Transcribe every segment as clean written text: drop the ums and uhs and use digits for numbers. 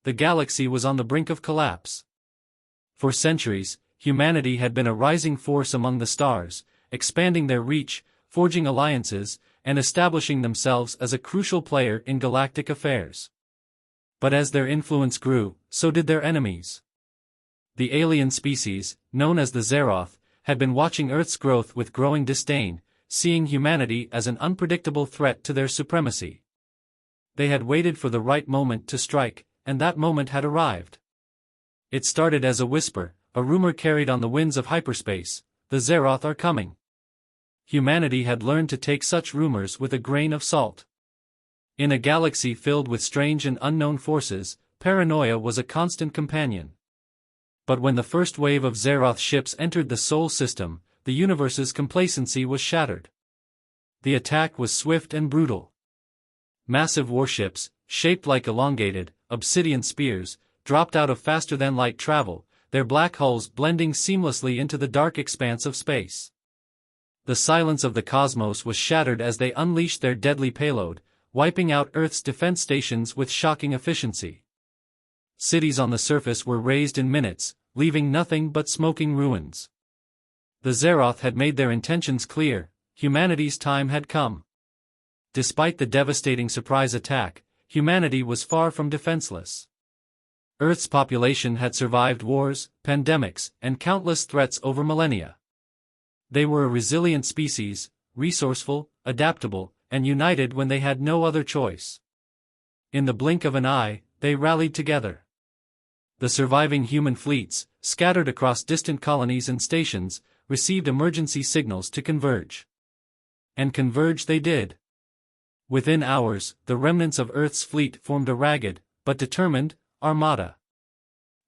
the galaxy was on the brink of collapse. For centuries, humanity had been a rising force among the stars, expanding their reach, forging alliances, and establishing themselves as a crucial player in galactic affairs. But as their influence grew, so did their enemies. The alien species, known as the Zeroth, had been watching Earth's growth with growing disdain, seeing humanity as an unpredictable threat to their supremacy. They had waited for the right moment to strike, and that moment had arrived. It started as a whisper, a rumor carried on the winds of hyperspace: the Zeroth are coming. Humanity had learned to take such rumors with a grain of salt. In a galaxy filled with strange and unknown forces, paranoia was a constant companion. But when the first wave of Zeroth ships entered the Sol system, the universe's complacency was shattered. The attack was swift and brutal. Massive warships, shaped like elongated, obsidian spears, dropped out of faster-than-light travel, their black hulls blending seamlessly into the dark expanse of space. The silence of the cosmos was shattered as they unleashed their deadly payload, wiping out Earth's defense stations with shocking efficiency. Cities on the surface were razed in minutes, leaving nothing but smoking ruins. The Zeroth had made their intentions clear: humanity's time had come. Despite the devastating surprise attack, humanity was far from defenseless. Earth's population had survived wars, pandemics, and countless threats over millennia. They were a resilient species, resourceful, adaptable, and united when they had no other choice. In the blink of an eye, they rallied together. The surviving human fleets, scattered across distant colonies and stations, received emergency signals to converge. And converge they did. Within hours, the remnants of Earth's fleet formed a ragged, but determined, armada.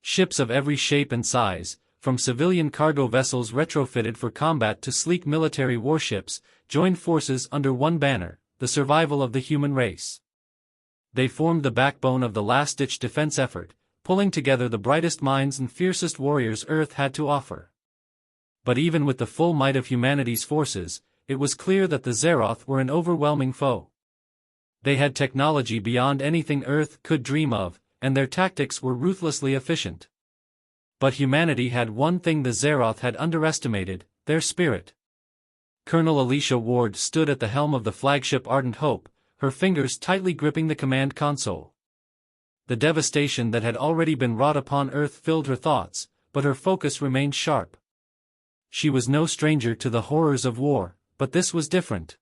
Ships of every shape and size, from civilian cargo vessels retrofitted for combat to sleek military warships, joined forces under one banner: the survival of the human race. They formed the backbone of the last-ditch defense effort, pulling together the brightest minds and fiercest warriors Earth had to offer. But even with the full might of humanity's forces, it was clear that the Zeroth were an overwhelming foe. They had technology beyond anything Earth could dream of, and their tactics were ruthlessly efficient. But humanity had one thing the Zeroth had underestimated: their spirit. Colonel Alicia Ward stood at the helm of the flagship Ardent Hope, her fingers tightly gripping the command console. The devastation that had already been wrought upon Earth filled her thoughts, but her focus remained sharp. She was no stranger to the horrors of war, but this was different.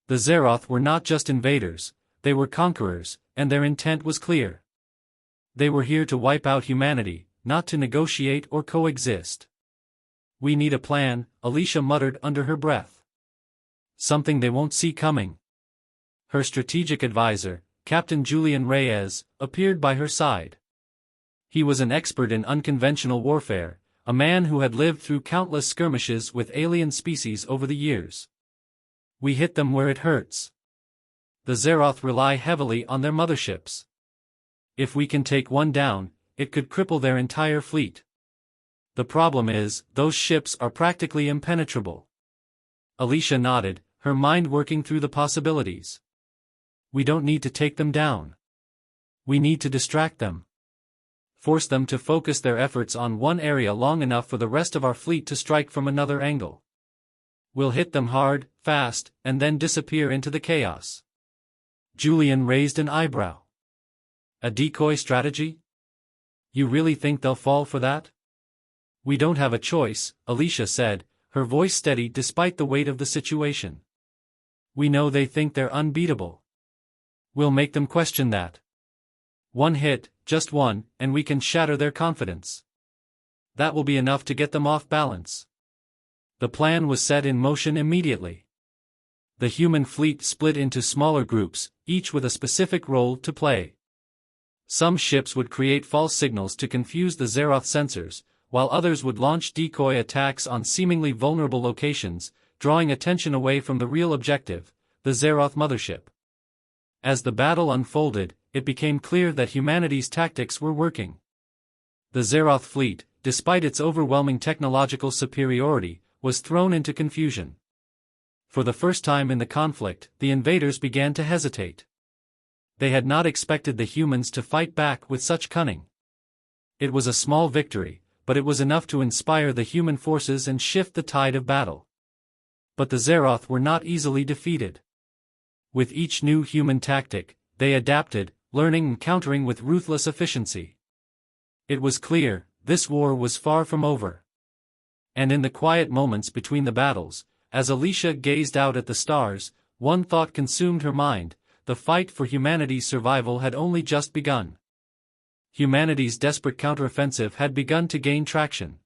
The Zeroth were not just invaders, they were conquerors, and their intent was clear. They were here to wipe out humanity, not to negotiate or coexist. "We need a plan," Alicia muttered under her breath. "Something they won't see coming." Her strategic advisor, Captain Julian Reyes, appeared by her side. He was an expert in unconventional warfare, a man who had lived through countless skirmishes with alien species over the years. "We hit them where it hurts. The Zeroth rely heavily on their motherships. If we can take one down, it could cripple their entire fleet. The problem is, those ships are practically impenetrable." Alicia nodded, her mind working through the possibilities. "We don't need to take them down. We need to distract them. Force them to focus their efforts on one area long enough for the rest of our fleet to strike from another angle. We'll hit them hard, fast, and then disappear into the chaos." Julian raised an eyebrow. "A decoy strategy? You really think they'll fall for that?" "We don't have a choice," Alicia said, her voice steady despite the weight of the situation. "We know they think they're unbeatable. We'll make them question that. One hit, just one, and we can shatter their confidence. That will be enough to get them off balance." The plan was set in motion immediately. The human fleet split into smaller groups, each with a specific role to play. Some ships would create false signals to confuse the Zeroth sensors, while others would launch decoy attacks on seemingly vulnerable locations, drawing attention away from the real objective, the Zeroth mothership. As the battle unfolded, it became clear that humanity's tactics were working. The Zeroth fleet, despite its overwhelming technological superiority, was thrown into confusion. For the first time in the conflict, the invaders began to hesitate. they had not expected the humans to fight back with such cunning. It was a small victory, but it was enough to inspire the human forces and shift the tide of battle. But the Zeroth were not easily defeated. With each new human tactic, they adapted, learning and countering with ruthless efficiency. It was clear, this war was far from over. And in the quiet moments between the battles, as Alicia gazed out at the stars, one thought consumed her mind: the fight for humanity's survival had only just begun. Humanity's desperate counteroffensive had begun to gain traction.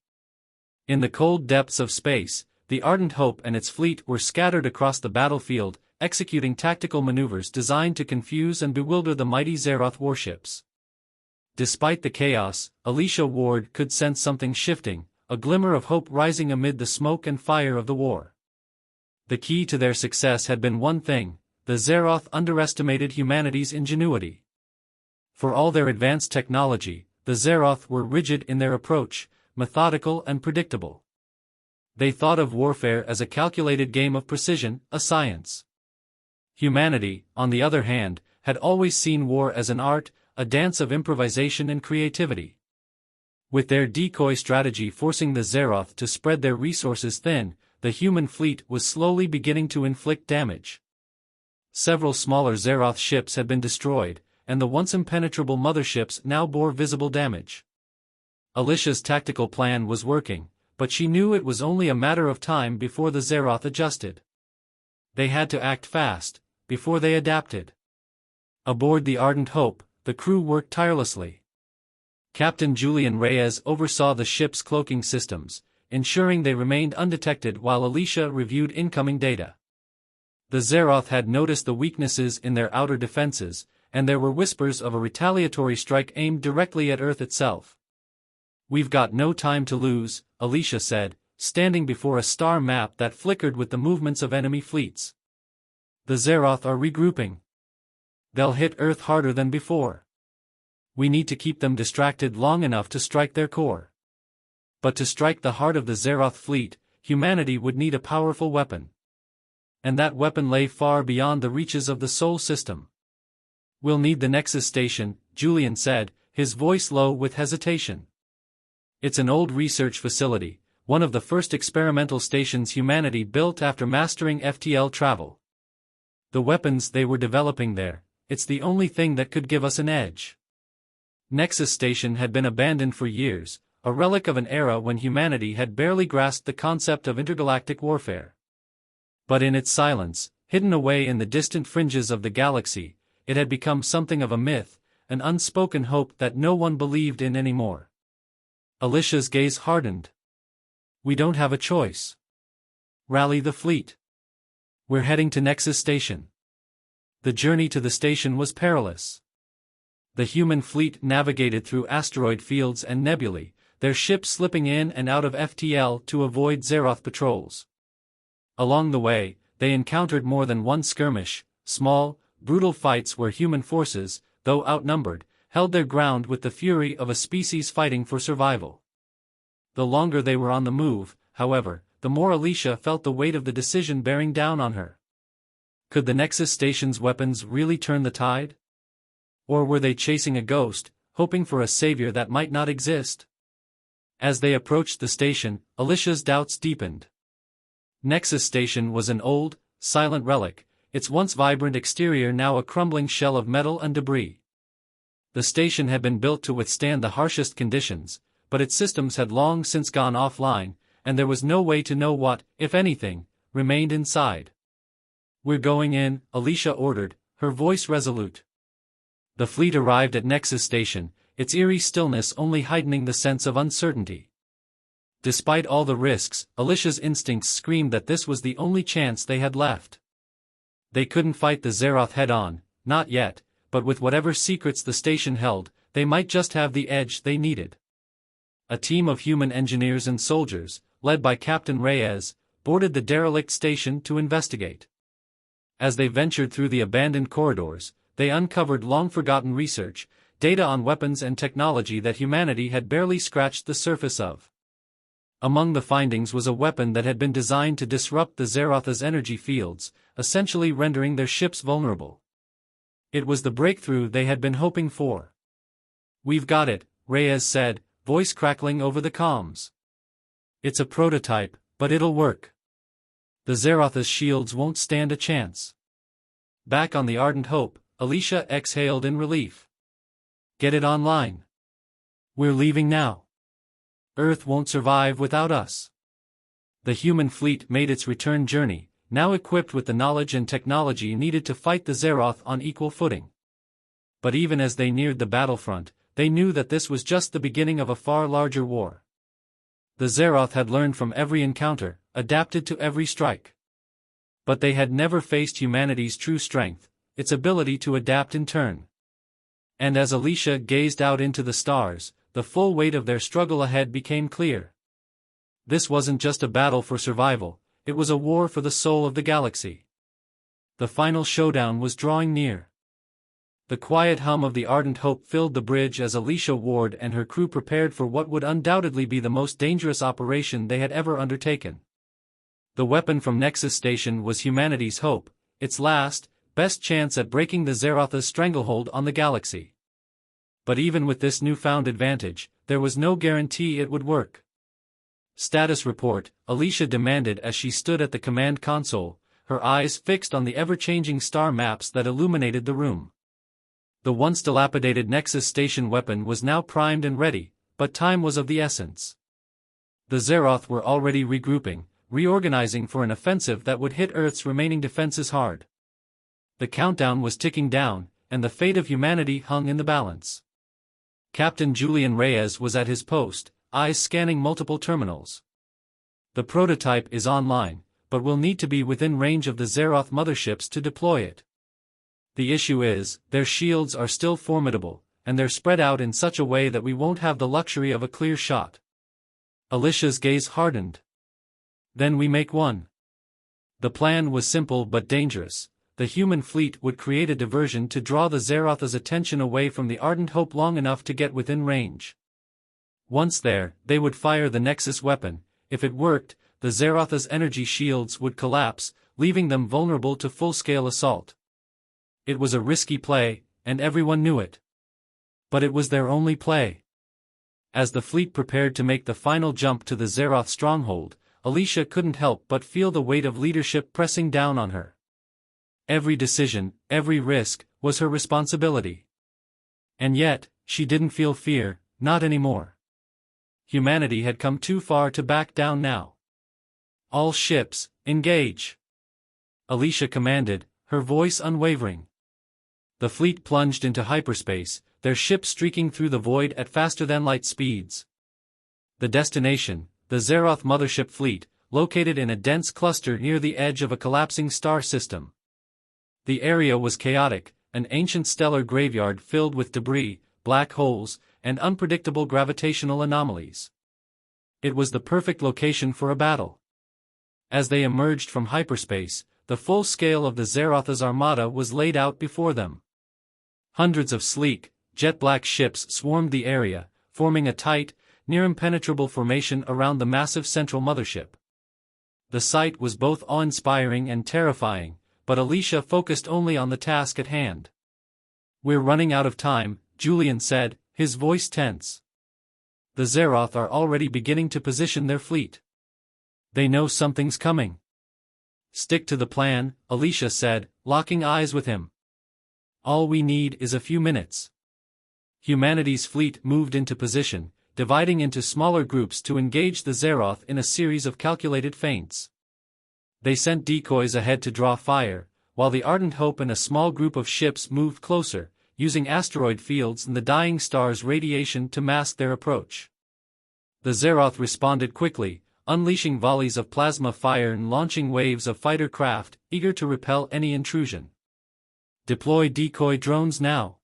In the cold depths of space, the Ardent Hope and its fleet were scattered across the battlefield, executing tactical maneuvers designed to confuse and bewilder the mighty Zeroth warships. Despite the chaos, Alicia Ward could sense something shifting, a glimmer of hope rising amid the smoke and fire of the war. The key to their success had been one thing: the Zeroth underestimated humanity's ingenuity. For all their advanced technology, the Zeroth were rigid in their approach, methodical and predictable. They thought of warfare as a calculated game of precision, a science. Humanity, on the other hand, had always seen war as an art, a dance of improvisation and creativity. With their decoy strategy forcing the Zeroth to spread their resources thin, the human fleet was slowly beginning to inflict damage. Several smaller Zeroth ships had been destroyed, and the once impenetrable motherships now bore visible damage. Alicia's tactical plan was working, but she knew it was only a matter of time before the Zeroth adjusted. They had to act fast, before they adapted. Aboard the Ardent Hope, the crew worked tirelessly. Captain Julian Reyes oversaw the ship's cloaking systems, ensuring they remained undetected while Alicia reviewed incoming data. The Zeroth had noticed the weaknesses in their outer defenses, and there were whispers of a retaliatory strike aimed directly at Earth itself. "We've got no time to lose," Alicia said, standing before a star map that flickered with the movements of enemy fleets. "The Zeroth are regrouping. They'll hit Earth harder than before. We need to keep them distracted long enough to strike their core." But to strike the heart of the Zeroth fleet, humanity would need a powerful weapon. And that weapon lay far beyond the reaches of the Sol system. "We'll need the Nexus station," Julian said, his voice low with hesitation. "It's an old research facility, one of the first experimental stations humanity built after mastering FTL travel. The weapons they were developing there, it's the only thing that could give us an edge." Nexus Station had been abandoned for years, a relic of an era when humanity had barely grasped the concept of intergalactic warfare. But in its silence, hidden away in the distant fringes of the galaxy, it had become something of a myth, an unspoken hope that no one believed in anymore. Alicia's gaze hardened. "We don't have a choice. Rally the fleet. We're heading to Nexus Station." The journey to the station was perilous. The human fleet navigated through asteroid fields and nebulae, their ships slipping in and out of FTL to avoid Zeroth patrols. Along the way, they encountered more than one skirmish, small, brutal fights where human forces, though outnumbered, held their ground with the fury of a species fighting for survival. The longer they were on the move, however, the more Alicia felt the weight of the decision bearing down on her. Could the Nexus Station's weapons really turn the tide? Or were they chasing a ghost, hoping for a savior that might not exist? As they approached the station, Alicia's doubts deepened. Nexus Station was an old, silent relic, its once vibrant exterior now a crumbling shell of metal and debris. The station had been built to withstand the harshest conditions, but its systems had long since gone offline, and there was no way to know what, if anything, remained inside. "We're going in," Alicia ordered, her voice resolute. The fleet arrived at Nexus Station, its eerie stillness only heightening the sense of uncertainty. Despite all the risks, Alicia's instincts screamed that this was the only chance they had left. They couldn't fight the Zeroth head-on, not yet, but with whatever secrets the station held, they might just have the edge they needed. A team of human engineers and soldiers, led by Captain Reyes, boarded the derelict station to investigate. As they ventured through the abandoned corridors, they uncovered long-forgotten research, data on weapons and technology that humanity had barely scratched the surface of. Among the findings was a weapon that had been designed to disrupt the Zeroth's energy fields, essentially rendering their ships vulnerable. It was the breakthrough they had been hoping for. "We've got it," Reyes said, voice crackling over the comms. "It's a prototype, but it'll work. The Xerotha's shields won't stand a chance." Back on the Ardent Hope, Alicia exhaled in relief. "Get it online. We're leaving now. Earth won't survive without us." The human fleet made its return journey, now equipped with the knowledge and technology needed to fight the Xeroth on equal footing. But even as they neared the battlefront, they knew that this was just the beginning of a far larger war. The Xeroth had learned from every encounter, adapted to every strike. But they had never faced humanity's true strength, its ability to adapt in turn. And as Alicia gazed out into the stars, the full weight of their struggle ahead became clear. This wasn't just a battle for survival, it was a war for the soul of the galaxy. The final showdown was drawing near. The quiet hum of the Ardent Hope filled the bridge as Alicia Ward and her crew prepared for what would undoubtedly be the most dangerous operation they had ever undertaken. The weapon from Nexus Station was humanity's hope, its last, best chance at breaking the Xerotha's stranglehold on the galaxy. But even with this newfound advantage, there was no guarantee it would work. "Status report," Alicia demanded as she stood at the command console, her eyes fixed on the ever-changing star maps that illuminated the room. The once dilapidated Nexus Station weapon was now primed and ready, but time was of the essence. The Xeroth were already regrouping, reorganizing for an offensive that would hit Earth's remaining defenses hard. The countdown was ticking down, and the fate of humanity hung in the balance. Captain Julian Reyes was at his post, eyes scanning multiple terminals. "The prototype is online, but will need to be within range of the Xeroth motherships to deploy it. The issue is, their shields are still formidable, and they're spread out in such a way that we won't have the luxury of a clear shot." Alicia's gaze hardened. "Then we make one." The plan was simple but dangerous. The human fleet would create a diversion to draw the Xerotha's attention away from the Ardent Hope long enough to get within range. Once there, they would fire the Nexus weapon. If it worked, the Xerotha's energy shields would collapse, leaving them vulnerable to full-scale assault. It was a risky play, and everyone knew it. But it was their only play. As the fleet prepared to make the final jump to the Xeroth stronghold, Alicia couldn't help but feel the weight of leadership pressing down on her. Every decision, every risk, was her responsibility. And yet, she didn't feel fear, not anymore. Humanity had come too far to back down now. "All ships, engage!" Alicia commanded, her voice unwavering. The fleet plunged into hyperspace, their ships streaking through the void at faster-than-light speeds. The destination, the Xeroth mothership fleet, located in a dense cluster near the edge of a collapsing star system. The area was chaotic, an ancient stellar graveyard filled with debris, black holes, and unpredictable gravitational anomalies. It was the perfect location for a battle. As they emerged from hyperspace, the full scale of the Xerotha's armada was laid out before them. Hundreds of sleek, jet-black ships swarmed the area, forming a tight, near-impenetrable formation around the massive central mothership. The sight was both awe-inspiring and terrifying, but Alicia focused only on the task at hand. "We're running out of time," Julian said, his voice tense. "The Xeroth are already beginning to position their fleet. They know something's coming." "Stick to the plan," Alicia said, locking eyes with him. "All we need is a few minutes." Humanity's fleet moved into position, dividing into smaller groups to engage the Xeroth in a series of calculated feints. They sent decoys ahead to draw fire, while the Ardent Hope and a small group of ships moved closer, using asteroid fields and the dying star's radiation to mask their approach. The Xeroth responded quickly, unleashing volleys of plasma fire and launching waves of fighter craft, eager to repel any intrusion. "Deploy decoy drones now,"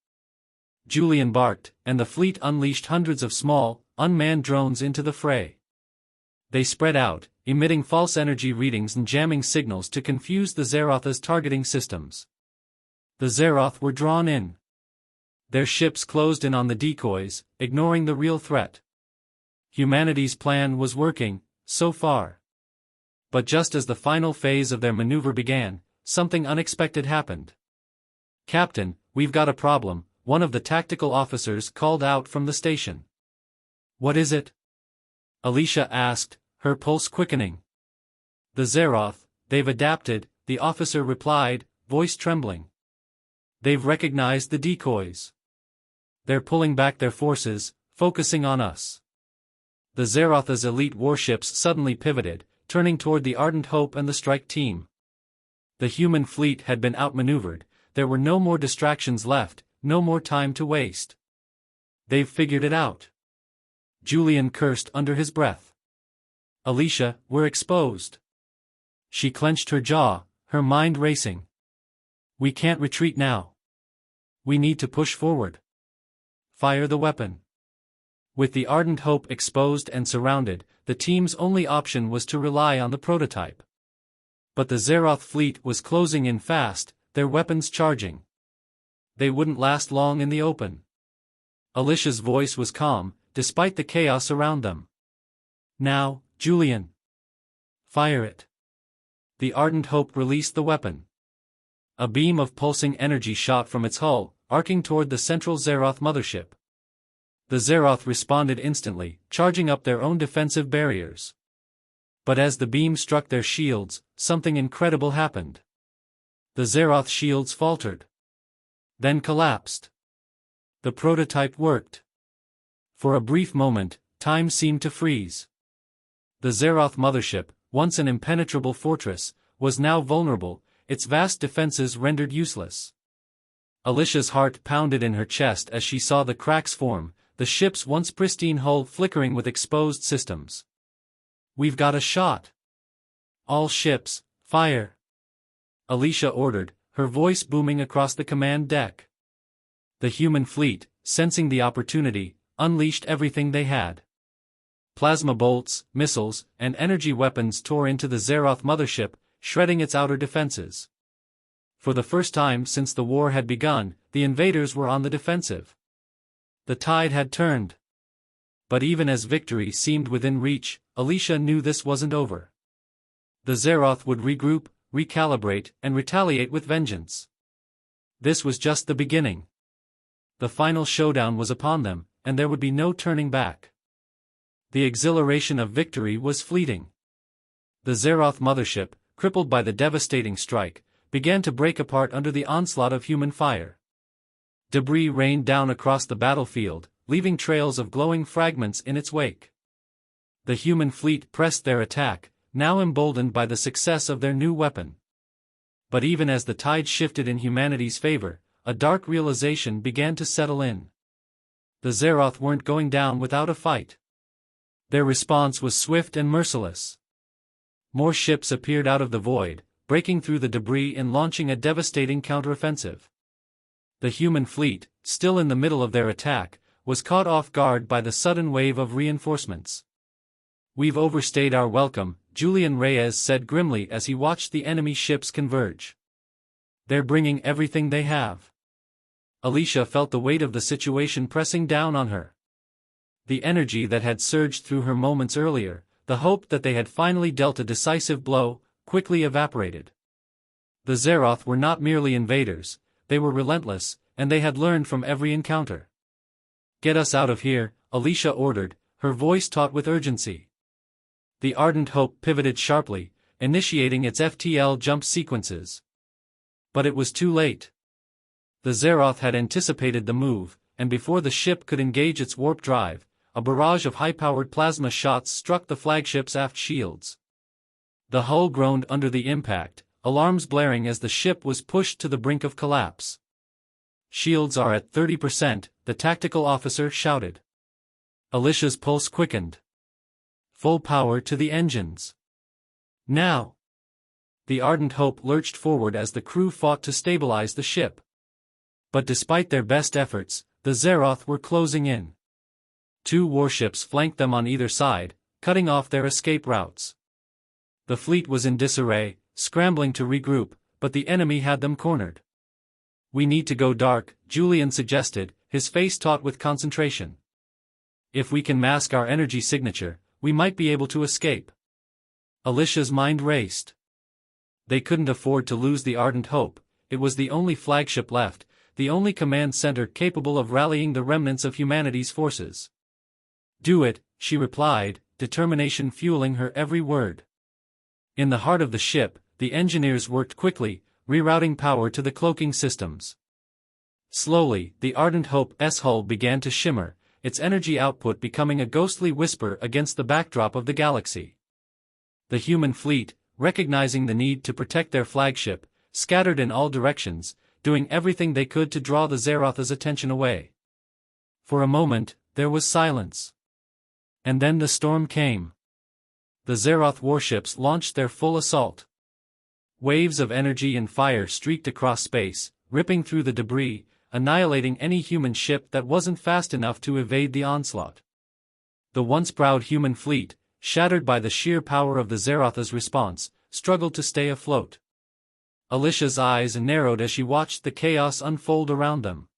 Julian barked, and the fleet unleashed hundreds of small, unmanned drones into the fray. They spread out, emitting false energy readings and jamming signals to confuse the Xerotha's targeting systems. The Xeroth were drawn in. Their ships closed in on the decoys, ignoring the real threat. Humanity's plan was working, so far. But just as the final phase of their maneuver began, something unexpected happened. "Captain," we've got a problem," one of the tactical officers called out from the station. "What is it?" Alicia asked, her pulse quickening. "The Zeroth, they've adapted," the officer replied, voice trembling. "They've recognized the decoys. They're pulling back their forces, focusing on us." The Zeroth's elite warships suddenly pivoted, turning toward the Ardent Hope and the strike team. The human fleet had been outmaneuvered, there were no more distractions left, no more time to waste. "They've figured it out." Julian cursed under his breath. "Alicia, we're exposed." She clenched her jaw, her mind racing. "We can't retreat now. We need to push forward. Fire the weapon." With the Ardent Hope exposed and surrounded, the team's only option was to rely on the prototype. But the Zeroth fleet was closing in fast, their weapons charging. They wouldn't last long in the open. Alicia's voice was calm, despite the chaos around them. "Now, Julian. Fire it." The Ardent Hope released the weapon. A beam of pulsing energy shot from its hull, arcing toward the central Zeroth mothership. The Zeroth responded instantly, charging up their own defensive barriers. But as the beam struck their shields, something incredible happened. The Zeroth shields faltered. Then collapsed. The prototype worked. For a brief moment, time seemed to freeze. The Zeroth mothership, once an impenetrable fortress, was now vulnerable, its vast defenses rendered useless. Alicia's heart pounded in her chest as she saw the cracks form, the ship's once pristine hull flickering with exposed systems. "We've got a shot. All ships, fire!" Alicia ordered, her voice booming across the command deck. The human fleet, sensing the opportunity, unleashed everything they had. Plasma bolts, missiles, and energy weapons tore into the Zeroth mothership, shredding its outer defenses. For the first time since the war had begun, the invaders were on the defensive. The tide had turned. But even as victory seemed within reach, Alicia knew this wasn't over. The Zeroth would regroup, recalibrate, and retaliate with vengeance. This was just the beginning. The final showdown was upon them, and there would be no turning back. The exhilaration of victory was fleeting. The Zeroth mothership, crippled by the devastating strike, began to break apart under the onslaught of human fire. Debris rained down across the battlefield, leaving trails of glowing fragments in its wake. The human fleet pressed their attack, now emboldened by the success of their new weapon. But even as the tide shifted in humanity's favor, a dark realization began to settle in. The Zeroth weren't going down without a fight. Their response was swift and merciless. More ships appeared out of the void, breaking through the debris and launching a devastating counteroffensive. The human fleet, still in the middle of their attack, was caught off guard by the sudden wave of reinforcements. "We've overstayed our welcome," Julian Reyes said grimly as he watched the enemy ships converge. "They're bringing everything they have." Alicia felt the weight of the situation pressing down on her. The energy that had surged through her moments earlier, the hope that they had finally dealt a decisive blow, quickly evaporated. The Zeroth were not merely invaders, they were relentless, and they had learned from every encounter. "Get us out of here," Alicia ordered, her voice taut with urgency. The Ardent Hope pivoted sharply, initiating its FTL jump sequences. But it was too late. The Zeroth had anticipated the move, and before the ship could engage its warp drive, a barrage of high-powered plasma shots struck the flagship's aft shields. The hull groaned under the impact, alarms blaring as the ship was pushed to the brink of collapse. "Shields are at 30%, the tactical officer shouted. Alicia's pulse quickened. "Full power to the engines. Now!" The Ardent Hope lurched forward as the crew fought to stabilize the ship. But despite their best efforts, the Zeroth were closing in. 2 warships flanked them on either side, cutting off their escape routes. The fleet was in disarray, scrambling to regroup, but the enemy had them cornered. "We need to go dark," Julian suggested, his face taut with concentration. "If we can mask our energy signature, we might be able to escape." Alicia's mind raced. They couldn't afford to lose the Ardent Hope, it was the only flagship left, the only command center capable of rallying the remnants of humanity's forces. "Do it," she replied, determination fueling her every word. In the heart of the ship, the engineers worked quickly, rerouting power to the cloaking systems. Slowly, the Ardent Hope's hull began to shimmer, its energy output becoming a ghostly whisper against the backdrop of the galaxy. The human fleet, recognizing the need to protect their flagship, scattered in all directions, doing everything they could to draw the Xerath's attention away. For a moment, there was silence. And then the storm came. The Xerath warships launched their full assault. Waves of energy and fire streaked across space, ripping through the debris, annihilating any human ship that wasn't fast enough to evade the onslaught. The once proud human fleet, shattered by the sheer power of the Xerath's response, struggled to stay afloat. Alicia's eyes narrowed as she watched the chaos unfold around them.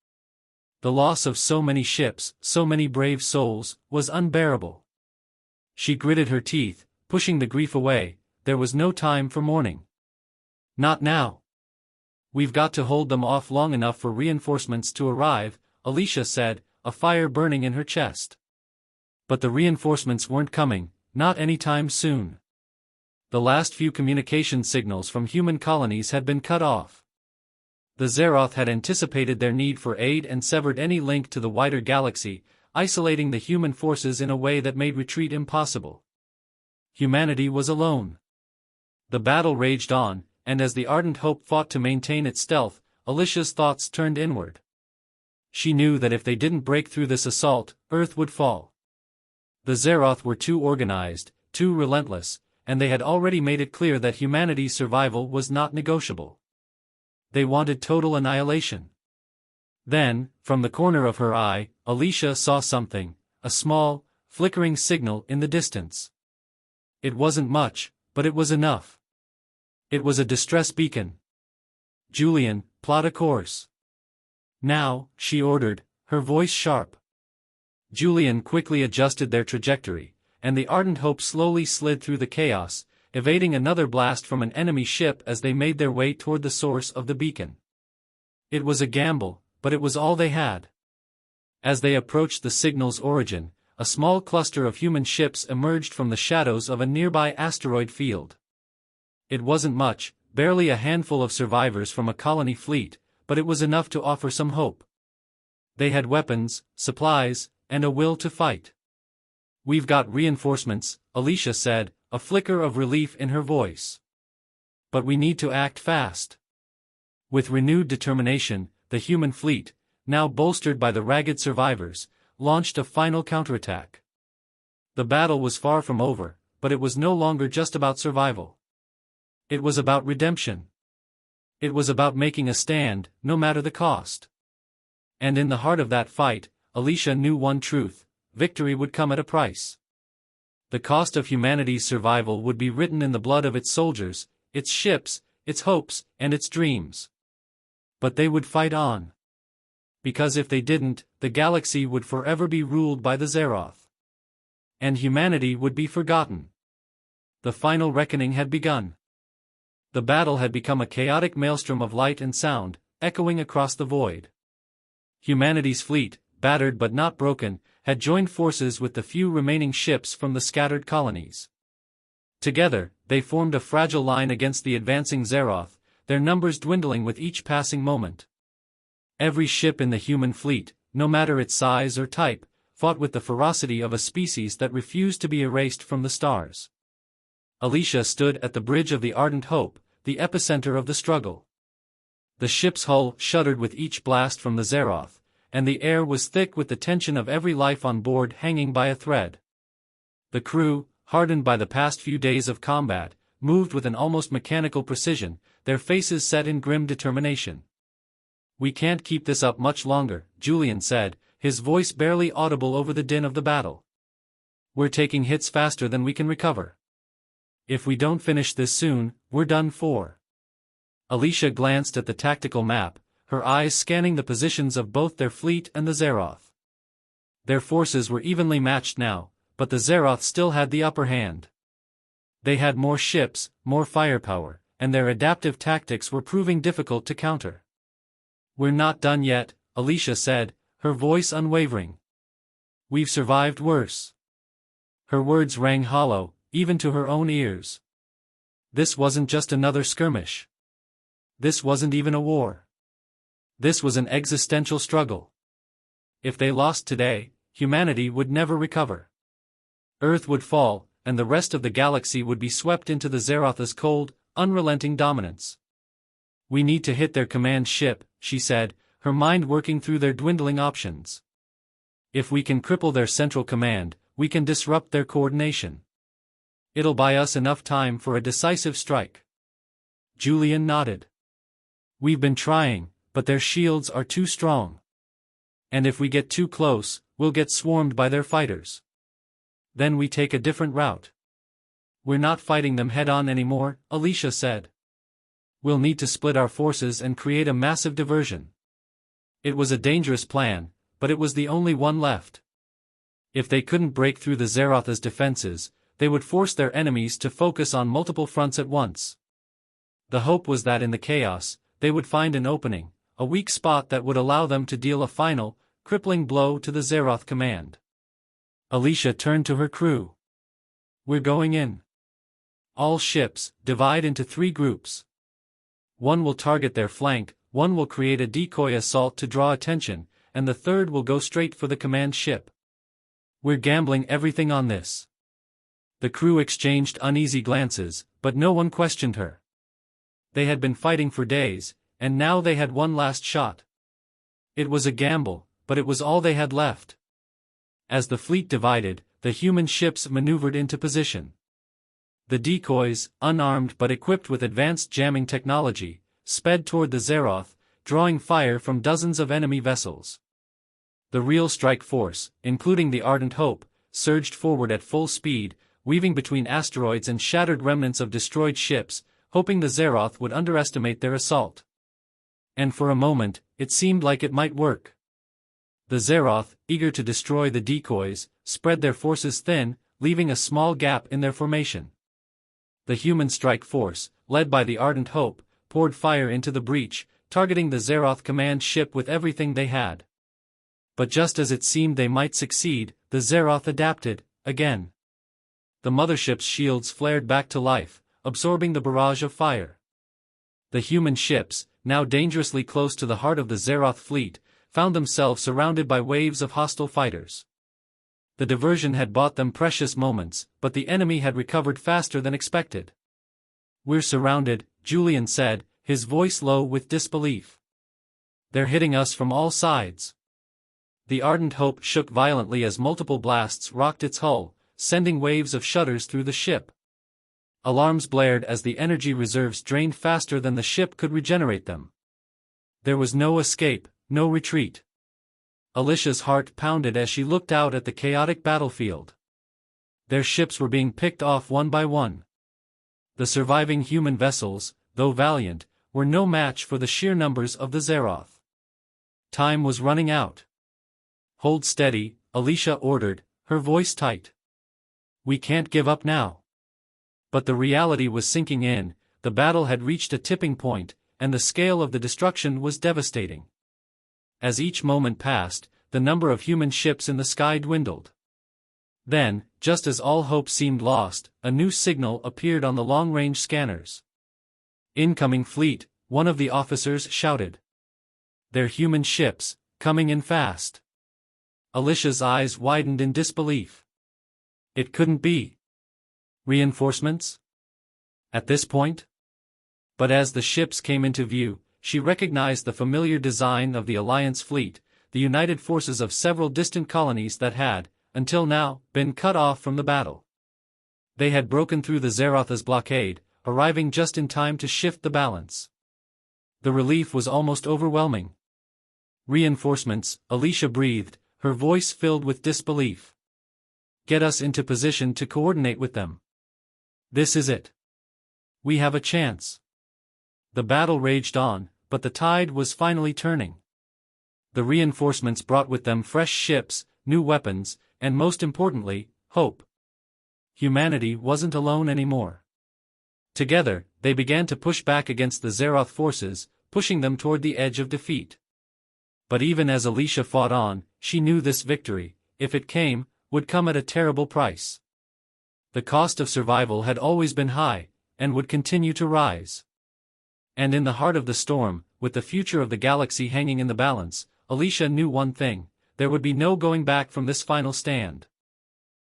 The loss of so many ships, so many brave souls, was unbearable. She gritted her teeth, pushing the grief away. There was no time for mourning. Not now. "We've got to hold them off long enough for reinforcements to arrive," Alicia said, a fire burning in her chest. But the reinforcements weren't coming, not anytime soon. The last few communication signals from human colonies had been cut off. The Xerath had anticipated their need for aid and severed any link to the wider galaxy, isolating the human forces in a way that made retreat impossible. Humanity was alone. The battle raged on, and as the Ardent Hope fought to maintain its stealth, Alicia's thoughts turned inward. She knew that if they didn't break through this assault, Earth would fall. The Xerath were too organized, too relentless, and they had already made it clear that humanity's survival was not negotiable. They wanted total annihilation. Then, from the corner of her eye, Alicia saw something, a small, flickering signal in the distance. It wasn't much, but it was enough. It was a distress beacon. "Julian, plot a course." "Now," she ordered, her voice sharp. Julian quickly adjusted their trajectory, and the Ardent Hope slowly slid through the chaos, evading another blast from an enemy ship as they made their way toward the source of the beacon. It was a gamble, but it was all they had. As they approached the signal's origin, a small cluster of human ships emerged from the shadows of a nearby asteroid field. It wasn't much, barely a handful of survivors from a colony fleet, but it was enough to offer some hope. They had weapons, supplies, and a will to fight. "We've got reinforcements," Alicia said, a flicker of relief in her voice. "But we need to act fast." With renewed determination, the human fleet, now bolstered by the ragged survivors, launched a final counterattack. The battle was far from over, but it was no longer just about survival. It was about redemption. It was about making a stand, no matter the cost. And in the heart of that fight, Alicia knew one truth: victory would come at a price. The cost of humanity's survival would be written in the blood of its soldiers, its ships, its hopes, and its dreams. But they would fight on. Because if they didn't, the galaxy would forever be ruled by the Xerath. And humanity would be forgotten. The final reckoning had begun. The battle had become a chaotic maelstrom of light and sound, echoing across the void. Humanity's fleet, battered but not broken, had joined forces with the few remaining ships from the scattered colonies. Together, they formed a fragile line against the advancing Xerath, their numbers dwindling with each passing moment. Every ship in the human fleet, no matter its size or type, fought with the ferocity of a species that refused to be erased from the stars. Alicia stood at the bridge of the Ardent Hope, the epicenter of the struggle. The ship's hull shuddered with each blast from the Xerath, and the air was thick with the tension of every life on board hanging by a thread. The crew, hardened by the past few days of combat, moved with an almost mechanical precision, their faces set in grim determination. "We can't keep this up much longer," Julian said, his voice barely audible over the din of the battle. "We're taking hits faster than we can recover. If we don't finish this soon, we're done for." Alicia glanced at the tactical map, her eyes scanning the positions of both their fleet and the Xerath. Their forces were evenly matched now, but the Xerath still had the upper hand. They had more ships, more firepower, and their adaptive tactics were proving difficult to counter. We're not done yet, Alicia said, her voice unwavering. We've survived worse. Her words rang hollow, even to her own ears. This wasn't just another skirmish. This wasn't even a war. This was an existential struggle. If they lost today, humanity would never recover. Earth would fall, and the rest of the galaxy would be swept into the Xerath's cold, unrelenting dominance. We need to hit their command ship, she said, her mind working through their dwindling options. If we can cripple their central command, we can disrupt their coordination. It'll buy us enough time for a decisive strike. Julian nodded. We've been trying, but their shields are too strong. And if we get too close, we'll get swarmed by their fighters. Then we take a different route. We're not fighting them head-on anymore, Alicia said. We'll need to split our forces and create a massive diversion. It was a dangerous plan, but it was the only one left. If they couldn't break through the Xerath's defenses, they would force their enemies to focus on multiple fronts at once. The hope was that in the chaos, they would find an opening, a weak spot that would allow them to deal a final, crippling blow to the Xerath command. Alicia turned to her crew. We're going in. All ships, divide into 3 groups. One will target their flank, one will create a decoy assault to draw attention, and the third will go straight for the command ship. We're gambling everything on this. The crew exchanged uneasy glances, but no one questioned her. They had been fighting for days, and now they had one last shot. It was a gamble, but it was all they had left. As the fleet divided, the human ships maneuvered into position. The decoys, unarmed but equipped with advanced jamming technology, sped toward the Xerath, drawing fire from dozens of enemy vessels. The real strike force, including the Ardent Hope, surged forward at full speed, weaving between asteroids and shattered remnants of destroyed ships, hoping the Xerath would underestimate their assault. And for a moment, it seemed like it might work. The Xerath, eager to destroy the decoys, spread their forces thin, leaving a small gap in their formation. The human strike force, led by the Ardent Hope, poured fire into the breach, targeting the Xerath command ship with everything they had. But just as it seemed they might succeed, the Xerath adapted, again. The mothership's shields flared back to life, absorbing the barrage of fire. The human ships, now dangerously close to the heart of the Xerath fleet, found themselves surrounded by waves of hostile fighters. The diversion had bought them precious moments, but the enemy had recovered faster than expected. We're surrounded, Julian said, his voice low with disbelief. They're hitting us from all sides. The Ardent Hope shook violently as multiple blasts rocked its hull, sending waves of shudders through the ship. Alarms blared as the energy reserves drained faster than the ship could regenerate them. There was no escape, no retreat. Alicia's heart pounded as she looked out at the chaotic battlefield. Their ships were being picked off one by one. The surviving human vessels, though valiant, were no match for the sheer numbers of the Xerath. Time was running out. Hold steady, Alicia ordered, her voice tight. We can't give up now. But the reality was sinking in, the battle had reached a tipping point, and the scale of the destruction was devastating. As each moment passed, the number of human ships in the sky dwindled. Then, just as all hope seemed lost, a new signal appeared on the long-range scanners. Incoming fleet, one of the officers shouted. They're human ships, coming in fast. Alicia's eyes widened in disbelief. It couldn't be. Reinforcements? At this point? But as the ships came into view, she recognized the familiar design of the Alliance fleet, the united forces of several distant colonies that had, until now, been cut off from the battle. They had broken through the Xerath's blockade, arriving just in time to shift the balance. The relief was almost overwhelming. Reinforcements, Alicia breathed, her voice filled with disbelief. Get us into position to coordinate with them. This is it. We have a chance. The battle raged on, but the tide was finally turning. The reinforcements brought with them fresh ships, new weapons, and most importantly, hope. Humanity wasn't alone anymore. Together, they began to push back against the Xerath forces, pushing them toward the edge of defeat. But even as Alicia fought on, she knew this victory, if it came, would come at a terrible price. The cost of survival had always been high, and would continue to rise. And in the heart of the storm, with the future of the galaxy hanging in the balance, Alicia knew one thing: there would be no going back from this final stand.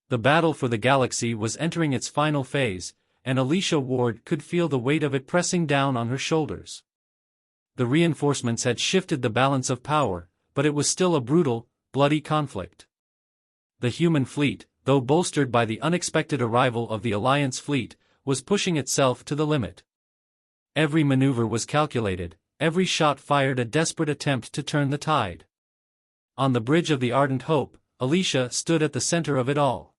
The battle for the galaxy was entering its final phase, and Alicia Ward could feel the weight of it pressing down on her shoulders. The reinforcements had shifted the balance of power, but it was still a brutal, bloody conflict. The human fleet, though bolstered by the unexpected arrival of the Alliance fleet, was pushing itself to the limit. Every maneuver was calculated, every shot fired a desperate attempt to turn the tide. On the bridge of the Ardent Hope, Alicia stood at the center of it all.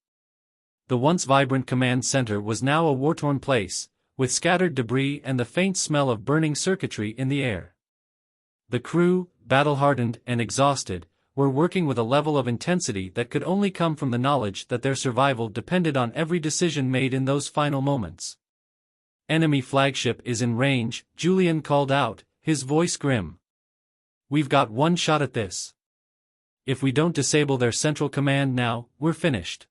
The once vibrant command center was now a war-torn place, with scattered debris and the faint smell of burning circuitry in the air. The crew, battle-hardened and exhausted, were working with a level of intensity that could only come from the knowledge that their survival depended on every decision made in those final moments. "Enemy flagship is in range," Julian called out, his voice grim. "We've got one shot at this. If we don't disable their central command now, we're finished."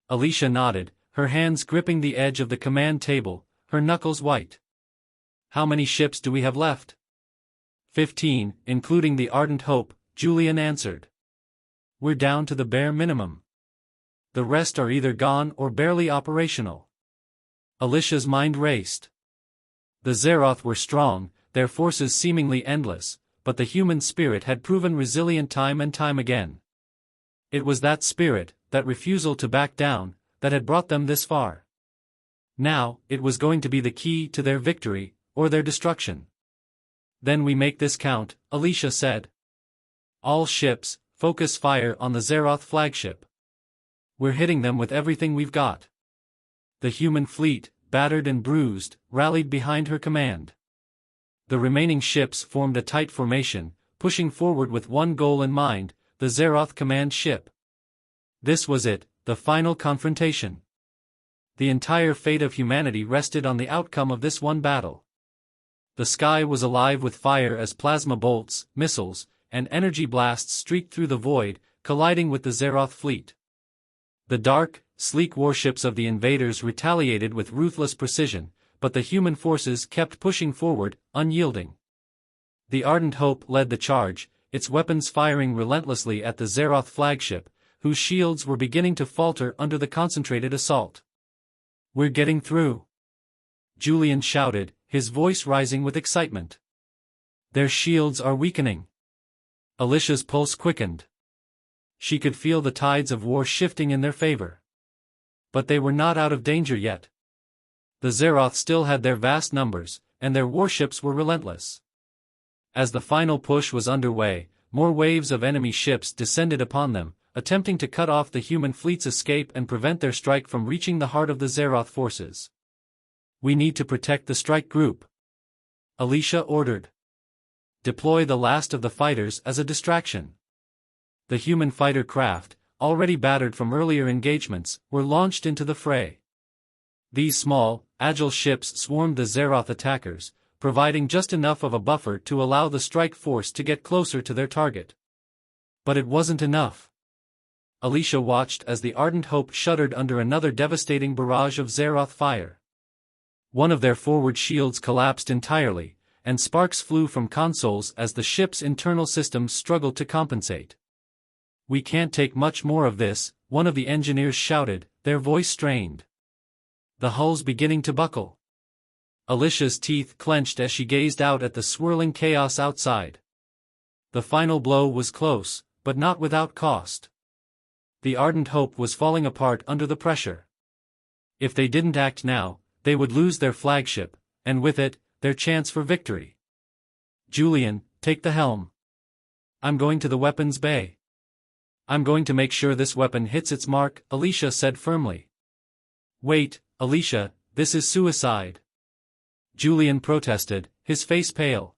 Alicia nodded, her hands gripping the edge of the command table, her knuckles white. "How many ships do we have left?" 15, including the Ardent Hope, Julian answered. "We're down to the bare minimum. The rest are either gone or barely operational." Alicia's mind raced. The Zeroth were strong, their forces seemingly endless, but the human spirit had proven resilient time and time again. It was that spirit, that refusal to back down, that had brought them this far. Now, it was going to be the key to their victory, or their destruction. "Then we make this count," Alicia said. "All ships, focus fire on the Zeroth flagship. We're hitting them with everything we've got." The human fleet, battered and bruised, rallied behind her command. The remaining ships formed a tight formation, pushing forward with one goal in mind: the Zeroth command ship. This was it, the final confrontation. The entire fate of humanity rested on the outcome of this one battle. The sky was alive with fire as plasma bolts, missiles, and energy blasts streaked through the void, colliding with the Zeroth fleet. The dark, sleek warships of the Invaders retaliated with ruthless precision, but the human forces kept pushing forward, unyielding. The Ardent Hope led the charge, its weapons firing relentlessly at the Zeroth flagship, whose shields were beginning to falter under the concentrated assault. "We're getting through," Julian shouted, his voice rising with excitement. "Their shields are weakening." Alicia's pulse quickened. She could feel the tides of war shifting in their favor. But they were not out of danger yet. The Zeroth still had their vast numbers, and their warships were relentless. As the final push was underway, more waves of enemy ships descended upon them, attempting to cut off the human fleet's escape and prevent their strike from reaching the heart of the Zeroth forces. "We need to protect the strike group," Alicia ordered. "Deploy the last of the fighters as a distraction." The human fighter craft, already battered from earlier engagements, were launched into the fray. These small, agile ships swarmed the Zeroth attackers, providing just enough of a buffer to allow the strike force to get closer to their target. But it wasn't enough. Alicia watched as the Ardent Hope shuddered under another devastating barrage of Zeroth fire. One of their forward shields collapsed entirely, and sparks flew from consoles as the ship's internal systems struggled to compensate. "We can't take much more of this," one of the engineers shouted, their voice strained. "The hull's beginning to buckle." Alicia's teeth clenched as she gazed out at the swirling chaos outside. The final blow was close, but not without cost. The Ardent Hope was falling apart under the pressure. If they didn't act now, they would lose their flagship, and with it, their chance for victory. "Julian, take the helm. I'm going to the weapons bay." "I'm going to make sure this weapon hits its mark," Alicia said firmly. "Wait, Alicia, this is suicide," Julian protested, his face pale.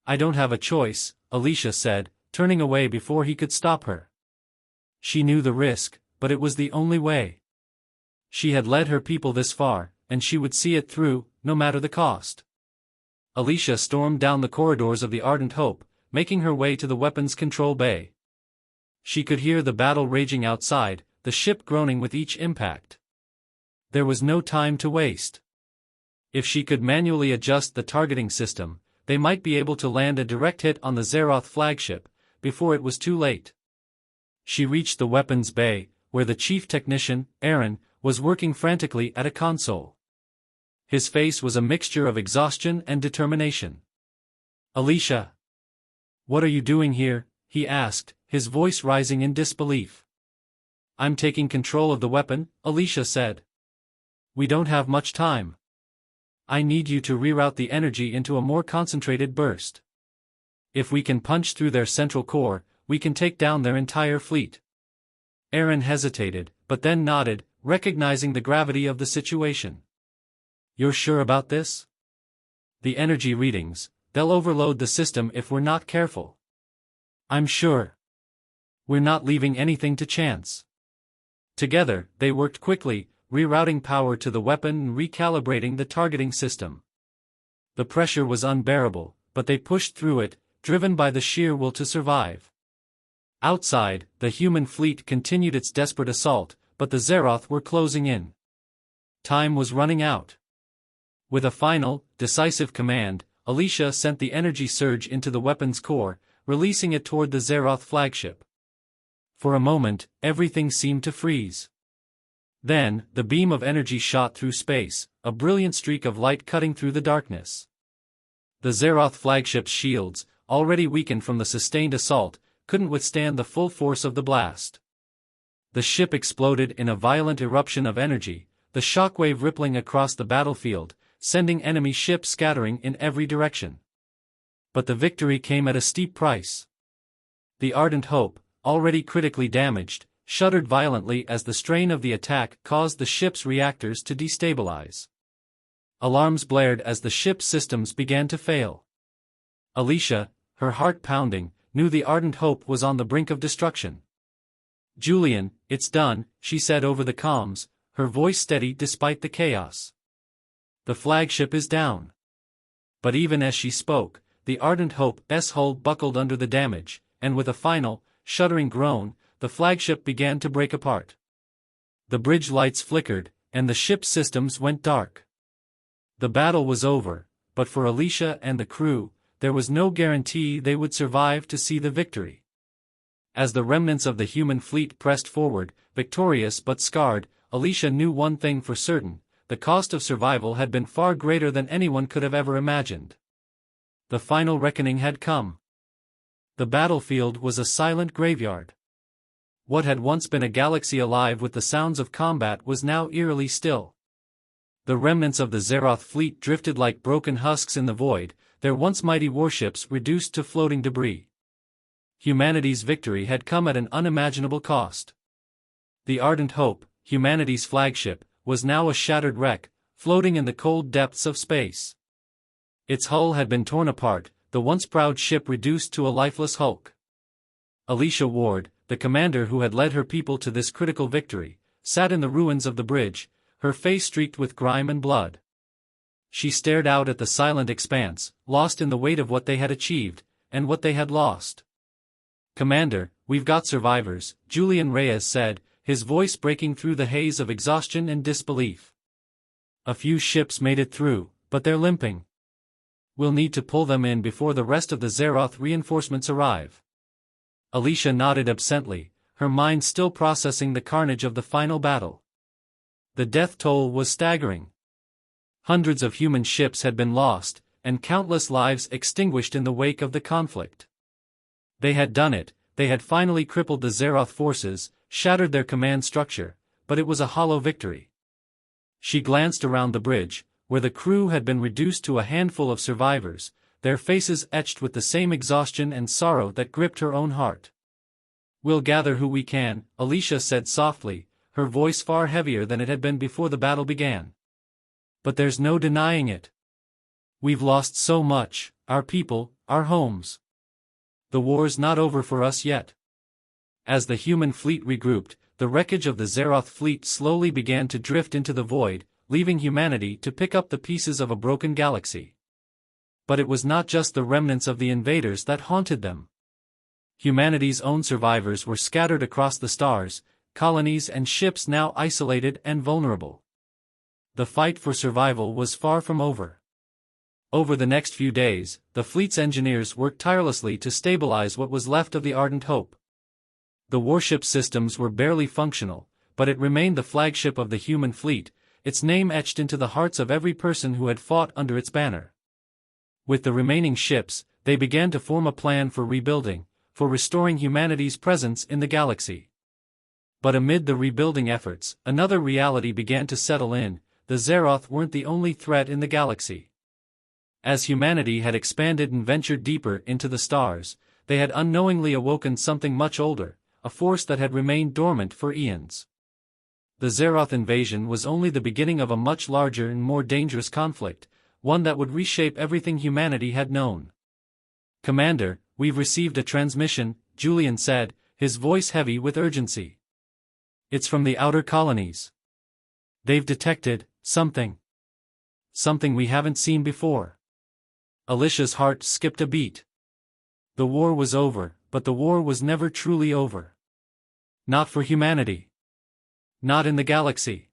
"I don't have a choice," Alicia said, turning away before he could stop her. She knew the risk, but it was the only way. She had led her people this far, and she would see it through, no matter the cost. Alicia stormed down the corridors of the Ardent Hope, making her way to the weapons control bay. She could hear the battle raging outside, the ship groaning with each impact. There was no time to waste. If she could manually adjust the targeting system, they might be able to land a direct hit on the Zeroth flagship, before it was too late. She reached the weapons bay, where the chief technician, Aaron, was working frantically at a console. His face was a mixture of exhaustion and determination. "Alicia, what are you doing here?" he asked, his voice rising in disbelief. "I'm taking control of the weapon," Alicia said. "We don't have much time. I need you to reroute the energy into a more concentrated burst. If we can punch through their central core, we can take down their entire fleet." Aaron hesitated, but then nodded, recognizing the gravity of the situation. "You're sure about this? The energy readings, they'll overload the system if we're not careful." "I'm sure. We're not leaving anything to chance." Together, they worked quickly, rerouting power to the weapon and recalibrating the targeting system. The pressure was unbearable, but they pushed through it, driven by the sheer will to survive. Outside, the human fleet continued its desperate assault, but the Zeroth were closing in. Time was running out. With a final, decisive command, Alicia sent the energy surge into the weapon's core, releasing it toward the Zeroth flagship. For a moment, everything seemed to freeze. Then, the beam of energy shot through space, a brilliant streak of light cutting through the darkness. The Zeroth flagship's shields, already weakened from the sustained assault, couldn't withstand the full force of the blast. The ship exploded in a violent eruption of energy, the shockwave rippling across the battlefield, sending enemy ships scattering in every direction. But the victory came at a steep price. The Ardent Hope, already critically damaged, shuddered violently as the strain of the attack caused the ship's reactors to destabilize. Alarms blared as the ship's systems began to fail. Alicia, her heart pounding, knew the Ardent Hope was on the brink of destruction. "Julian, it's done," she said over the comms, her voice steady despite the chaos. "The flagship is down." But even as she spoke, the Ardent Hope's hull buckled under the damage, and with a final, shuddering groan, the flagship began to break apart. The bridge lights flickered, and the ship's systems went dark. The battle was over, but for Alicia and the crew, there was no guarantee they would survive to see the victory. As the remnants of the human fleet pressed forward, victorious but scarred, Alicia knew one thing for certain: the cost of survival had been far greater than anyone could have ever imagined. The final reckoning had come. The battlefield was a silent graveyard. What had once been a galaxy alive with the sounds of combat was now eerily still. The remnants of the Zeroth fleet drifted like broken husks in the void, their once mighty warships reduced to floating debris. Humanity's victory had come at an unimaginable cost. The Ardent Hope, humanity's flagship, was now a shattered wreck, floating in the cold depths of space. Its hull had been torn apart, the once proud ship reduced to a lifeless hulk. Alicia Ward, the commander who had led her people to this critical victory, sat in the ruins of the bridge, her face streaked with grime and blood. She stared out at the silent expanse, lost in the weight of what they had achieved, and what they had lost. "Commander, we've got survivors," Julian Reyes said, his voice breaking through the haze of exhaustion and disbelief. "A few ships made it through, but they're limping. We'll need to pull them in before the rest of the Zeroth reinforcements arrive." Alicia nodded absently, her mind still processing the carnage of the final battle. The death toll was staggering. Hundreds of human ships had been lost, and countless lives extinguished in the wake of the conflict. They had done it, they had finally crippled the Zeroth forces, shattered their command structure, but it was a hollow victory. She glanced around the bridge, where the crew had been reduced to a handful of survivors, their faces etched with the same exhaustion and sorrow that gripped her own heart. "We'll gather who we can," Alicia said softly, her voice far heavier than it had been before the battle began. "But there's no denying it. We've lost so much, our people, our homes. The war's not over for us yet." As the human fleet regrouped, the wreckage of the Zeroth fleet slowly began to drift into the void, leaving humanity to pick up the pieces of a broken galaxy. But it was not just the remnants of the invaders that haunted them. Humanity's own survivors were scattered across the stars, colonies and ships now isolated and vulnerable. The fight for survival was far from over. Over the next few days, the fleet's engineers worked tirelessly to stabilize what was left of the Ardent Hope. The warship systems were barely functional, but it remained the flagship of the human fleet, its name etched into the hearts of every person who had fought under its banner. With the remaining ships, they began to form a plan for rebuilding, for restoring humanity's presence in the galaxy. But amid the rebuilding efforts, another reality began to settle in: the Zeroth weren't the only threat in the galaxy. As humanity had expanded and ventured deeper into the stars, they had unknowingly awoken something much older, a force that had remained dormant for eons. The Zeroth invasion was only the beginning of a much larger and more dangerous conflict, one that would reshape everything humanity had known. "Commander, we've received a transmission," Julian said, his voice heavy with urgency. "It's from the outer colonies. They've detected something. Something we haven't seen before." Alicia's heart skipped a beat. The war was over, but the war was never truly over. Not for humanity. Not in the galaxy.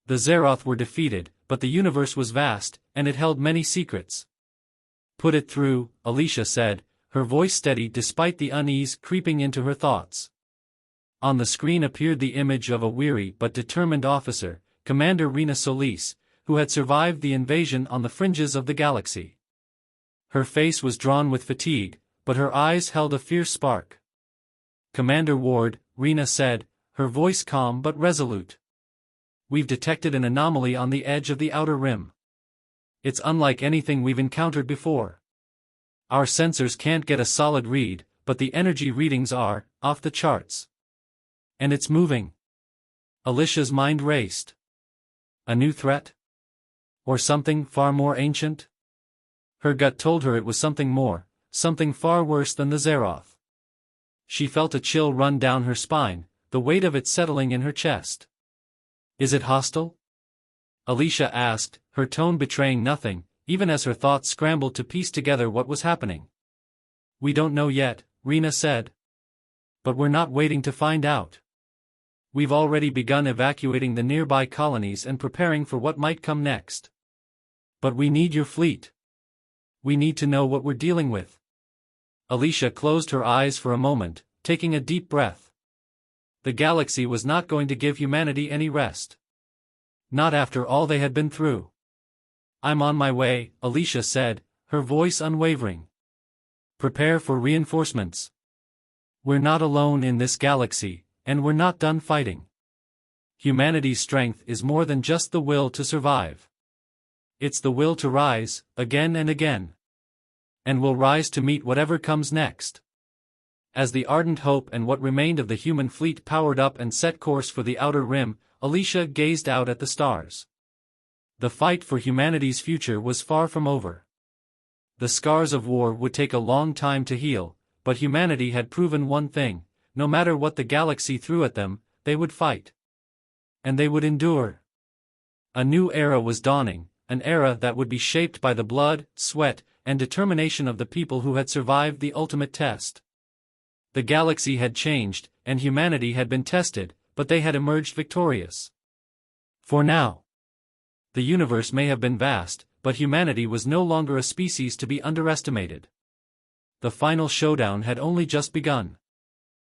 The Zeroth were defeated, but the universe was vast, and it held many secrets. "Put it through," Alicia said, her voice steady despite the unease creeping into her thoughts. On the screen appeared the image of a weary but determined officer, Commander Rena Solis, who had survived the invasion on the fringes of the galaxy. Her face was drawn with fatigue, but her eyes held a fierce spark. "Commander Ward," Rena said, her voice calm but resolute. "We've detected an anomaly on the edge of the outer rim. It's unlike anything we've encountered before. Our sensors can't get a solid read, but the energy readings are off the charts. And it's moving." Alicia's mind raced. A new threat? Or something far more ancient? Her gut told her it was something more, something far worse than the Zeroth. She felt a chill run down her spine, the weight of it settling in her chest. "Is it hostile?" Alicia asked, her tone betraying nothing, even as her thoughts scrambled to piece together what was happening. "We don't know yet," Rena said. "But we're not waiting to find out. We've already begun evacuating the nearby colonies and preparing for what might come next. But we need your fleet. We need to know what we're dealing with." Alicia closed her eyes for a moment, taking a deep breath. The galaxy was not going to give humanity any rest. Not after all they had been through. "I'm on my way," Alicia said, her voice unwavering. "Prepare for reinforcements. We're not alone in this galaxy, and we're not done fighting. Humanity's strength is more than just the will to survive. It's the will to rise, again and again. And we'll rise to meet whatever comes next." As the Ardent Hope and what remained of the human fleet powered up and set course for the outer rim, Alicia gazed out at the stars. The fight for humanity's future was far from over. The scars of war would take a long time to heal, but humanity had proven one thing: no matter what the galaxy threw at them, they would fight. And they would endure. A new era was dawning, an era that would be shaped by the blood, sweat, and determination of the people who had survived the ultimate test. The galaxy had changed, and humanity had been tested, but they had emerged victorious. For now. The universe may have been vast, but humanity was no longer a species to be underestimated. The final showdown had only just begun.